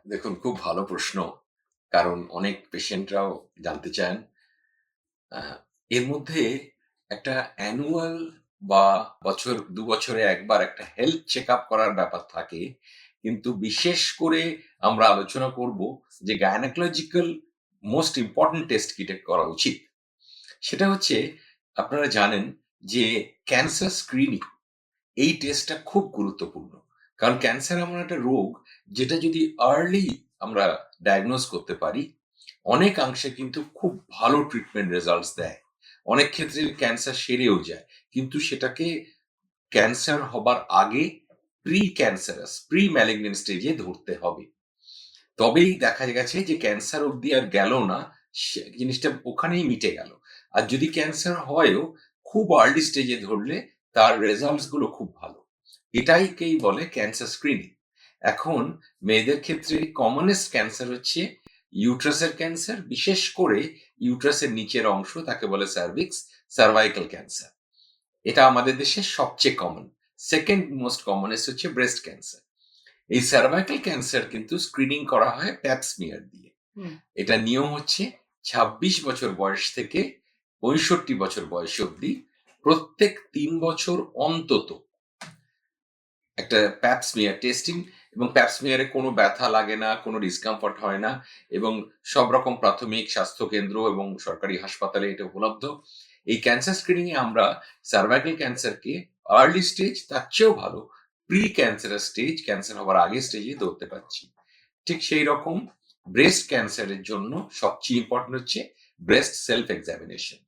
দেখুন, খুব ভালো প্রশ্ন। কারণ অনেক পেশেন্টরাও জানতে চান। আ এর মধ্যে একটা অ্যানুয়াল বা ২ বছরে একবার একটা হেলথ চেকআপ করার ব্যাপার থাকে। কিন্তু বিশেষ করে আমরা আলোচনা করব যে গায়নোকোলজিক্যাল মোস্ট ইম্পোর্টেন্ট টেস্ট কিটা করা উচিত। সেটা হচ্ছে, আপনারা জানেন যে ক্যান্সার স্ক্রিনিং এই টেস্টটা খুব গুরুত্বপূর্ণ। কারণ ক্যান্সার এমন একটা রোগ যেটা যদি আর্লি আমরা ডায়াগনোজ করতে পারি, অনেকাংশে কিন্তু খুব ভালো ট্রিটমেন্ট রেজাল্টস দেয়। অনেক ক্ষেত্রে ক্যান্সার সেরেও যায়। কিন্তু সেটাকে ক্যান্সার হবার আগে প্রি ম্যালিগন্যান্ট স্টেজে ধরতে হবে। তবেই দেখা গেছে যে ক্যান্সার অব্দি আর গেল না, জিনিসটা ওখানেই মিটে গেল। আর যদি ক্যান্সার হয়ও, খুব আর্লি স্টেজে ধরলে তার রেজাল্টস গুলো খুব ভালো। এটাইকেই বলে ক্যান্সার স্ক্রিনিং। এখন মেয়েদের ক্ষেত্রে কমনেস্ট ক্যান্সার হচ্ছে ইউট্রাসের ক্যান্সার, বিশেষ করে ইউট্রাসের নিচের অংশ, তাকে বলে সার্ভিক্স, সার্ভাইকাল ক্যান্সার। এটা আমাদের দেশে সবচেয়ে কমন। সেকেন্ড মোস্ট কমনেস্ট হচ্ছে ব্রেস্ট ক্যান্সার। এই সার্ভাইকাল ক্যান্সার কিন্তু স্ক্রিনিং করা হয় প্যাপ স্মিয়ার দিয়ে। এটা নিয়ম হচ্ছে ২৬ বছর বয়স থেকে ৬৫ বছর বয়স অবধি প্রত্যেক ৩ বছর অন্তত একটা প্যাপ স্মিয়ার টেস্টিং। এবং প্যাপ স্মিয়ারে কোনো ব্যথা লাগে না, কোনো ডিসকমফর্ট হয় না, এবং সব রকম প্রাথমিক স্বাস্থ্য কেন্দ্র এবং সরকারি হাসপাতালে এটা উপলব্ধ। এই ক্যান্সার স্ক্রিনিং এ আমরা সার্ভাইকাল ক্যান্সারকে আর্লি স্টেজ, তার চেয়েও ভালো প্রি ক্যান্সারাস স্টেজ, ক্যান্সার হবার আগের স্টেজে ধরতে পারছি। ঠিক সেই রকম ব্রেস্ট ক্যান্সারের জন্য সবচেয়ে ইম্পর্টেন্ট হচ্ছে ব্রেস্ট সেলফ এক্সামিনেশন।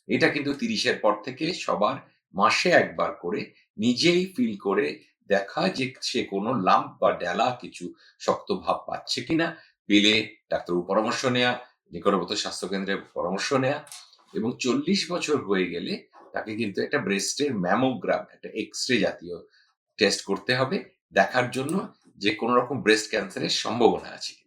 এটা কিন্তু ৩০-এর পর থেকে সবার মাসে একবার করে নিজেই ফিল করে দেখা যে সে কোনো লাম্প বা ডেলা কিছু শক্ত ভাব পাচ্ছে কিনা। পেলে ডাক্তারবাবুর পরামর্শ নেয়া, নিকটবর্তী স্বাস্থ্যকেন্দ্রে পরামর্শ নেয়া। এবং ৪০ বছর হয়ে গেলে তাকে কিন্তু একটা ব্রেস্টের ম্যামোগ্রাম, একটা এক্স-রে জাতীয় টেস্ট করতে হবে, দেখার জন্য যে কোনো রকম ব্রেস্ট ক্যান্সারের সম্ভাবনা আছে কিনা।